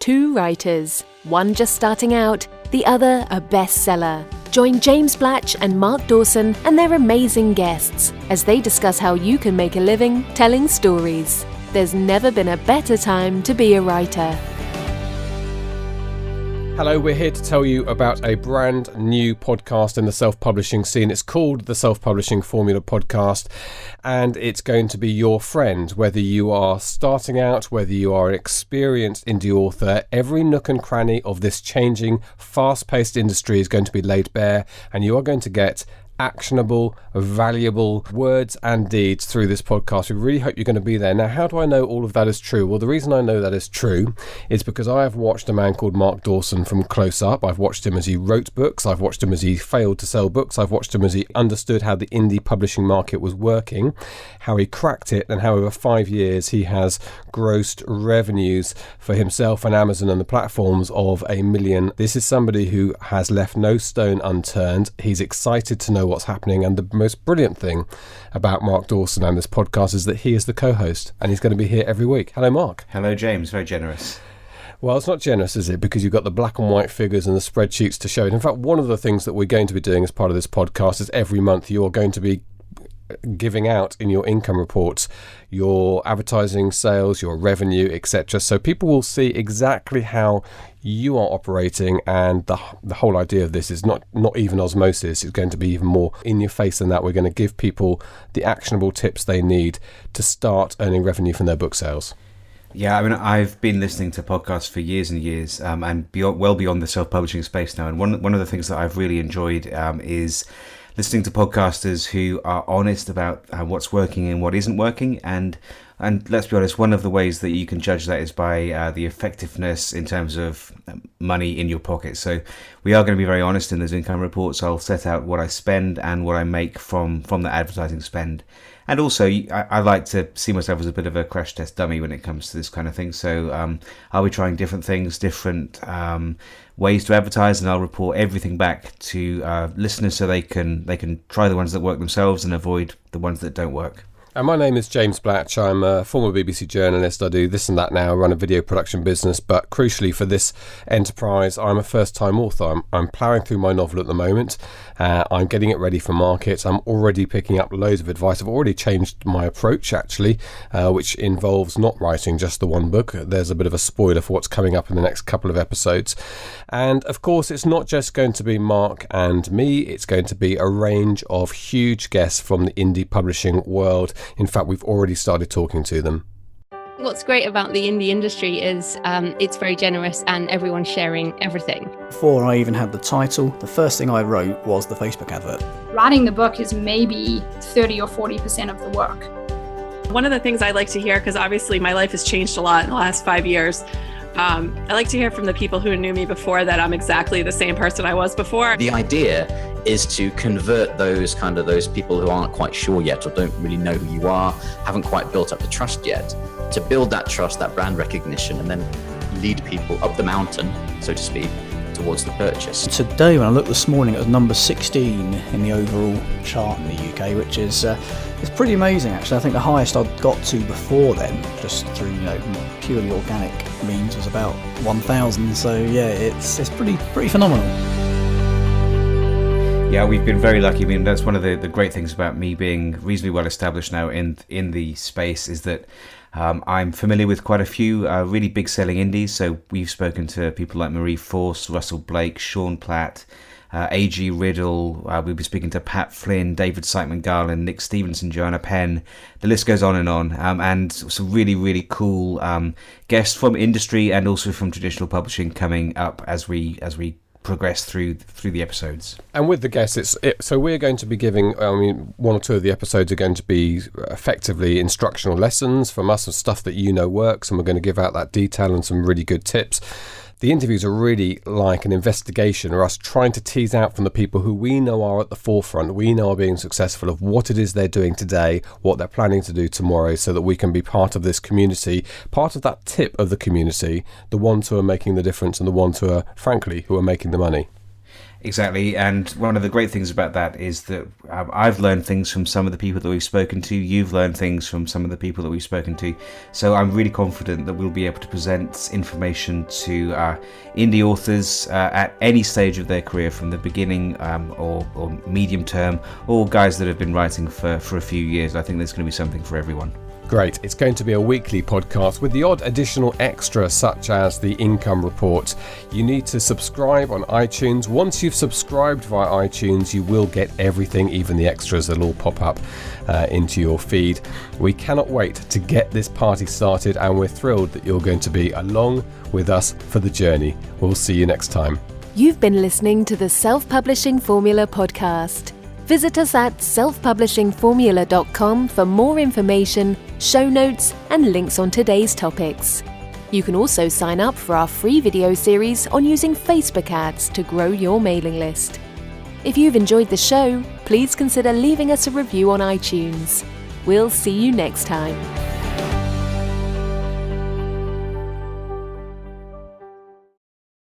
two writers, one just starting out, the other a bestseller. Join James Blatch and Mark Dawson and their amazing guests as they discuss how you can make a living telling stories. There's never been a better time to be a writer. Hello, we're here to tell you about a brand new podcast in the self-publishing scene. It's called the Self-Publishing Formula Podcast, and it's going to be your friend. Whether you are starting out, whether you are an experienced indie author, every nook and cranny of this changing, fast-paced industry is going to be laid bare, and you are going to get actionable, valuable words and deeds through this podcast. We really hope you're going to be there. Now, how do I know all of that is true? Well, the reason I know that is true is because I have watched a man called Mark Dawson from close up. I've watched him as he wrote books. I've watched him as he failed to sell books. I've watched him as he understood how the indie publishing market was working, how he cracked it, and how over 5 years he has grossed revenues for himself and Amazon and the platforms of $1 million. This is somebody who has left no stone unturned. He's excited to know what's happening, and the most brilliant thing about Mark Dawson and this podcast is that he is the co-host, and he's going to be here every week. Hello, Mark. Hello, James. Very generous. Well, it's not generous, is it? Because you've got the black and white figures and the spreadsheets to show it. In fact, one of the things that we're going to be doing as part of this podcast is every month you're going to be giving out in your income reports your advertising sales, your revenue, etc. So people will see exactly how you are operating, and the whole idea of this is not even osmosis. It's going to be even more in your face than that. We're going to give people the actionable tips they need to start earning revenue from their book sales. Yeah, I mean, I've been listening to podcasts for years and years, and well beyond the self-publishing space now. And one of the things that I've really enjoyed is listening to podcasters who are honest about what's working and what isn't working. And let's be honest, one of the ways that you can judge that is by the effectiveness in terms of money in your pocket. So we are going to be very honest in those income reports. I'll set out what I spend and what I make from the advertising spend. And also, I like to see myself as a bit of a crash test dummy when it comes to this kind of thing. So I'll be trying different things, different ways to advertise, and I'll report everything back to listeners so they can try the ones that work themselves and avoid the ones that don't work. And my name is James Blatch. I'm a former BBC journalist. I do this and that now. I run a video production business. But crucially for this enterprise, I'm a first-time author. I'm ploughing through my novel at the moment. I'm getting it ready for market. I'm already picking up loads of advice. I've already changed my approach, actually, which involves not writing just the one book. There's a bit of a spoiler for what's coming up in the next couple of episodes. And, of course, it's not just going to be Mark and me. It's going to be a range of huge guests from the indie publishing world. In fact, we've already started talking to them. What's great about the indie industry is it's very generous and everyone's sharing everything. Before I even had the title, the first thing I wrote was the Facebook advert. Writing the book is maybe 30 or 40% of the work. One of the things I like to hear, because obviously my life has changed a lot in the last 5 years, I like to hear from the people who knew me before that I'm exactly the same person I was before. The idea is to convert those people who aren't quite sure yet or don't really know who you are, haven't quite built up the trust yet, to build that trust, that brand recognition, and then lead people up the mountain, so to speak, towards the purchase. Today, when I looked this morning, it was number 16 in the overall chart in the UK, which is it's pretty amazing, actually. I think the highest I'd got to before then, just through purely organic means, was about 1,000. So yeah, it's pretty phenomenal. Yeah, we've been very lucky. I mean, that's one of the great things about me being reasonably well established now in the space is that I'm familiar with quite a few really big selling indies. So we've spoken to people like Marie Force, Russell Blake, Sean Platt, A.G. Riddle. We'll be speaking to Pat Flynn, David Siteman Garland, Nick Stevenson, Joanna Penn. The list goes on. And some really, really cool guests from industry and also from traditional publishing coming up as we progress through the episodes. And with the guests, so we're going to be giving, one or two of the episodes are going to be effectively instructional lessons from us of stuff that works, and we're going to give out that detail and some really good tips. The interviews are really like an investigation, or us trying to tease out from the people who we know are at the forefront, we know are being successful, of what it is they're doing today, what they're planning to do tomorrow, so that we can be part of this community, part of that tip of the community, the ones who are making the difference and the ones who are, frankly, who are making the money. Exactly, and one of the great things about that is that I've learned things from some of the people that we've spoken to, you've learned things from some of the people that we've spoken to, so I'm really confident that we'll be able to present information to indie authors at any stage of their career, from the beginning or medium term, or guys that have been writing for a few years. I think there's going to be something for everyone. Great. It's going to be a weekly podcast with the odd additional extra, such as the income report. You need to subscribe on iTunes. Once you've subscribed via iTunes, you will get everything, even the extras that'll all pop up into your feed. We cannot wait to get this party started, and we're thrilled that you're going to be along with us for the journey. We'll see you next time. You've been listening to the Self-Publishing Formula podcast. Visit us at selfpublishingformula.com for more information, show notes, and links on today's topics. You can also sign up for our free video series on using Facebook ads to grow your mailing list. If you've enjoyed the show, please consider leaving us a review on iTunes. We'll see you next time.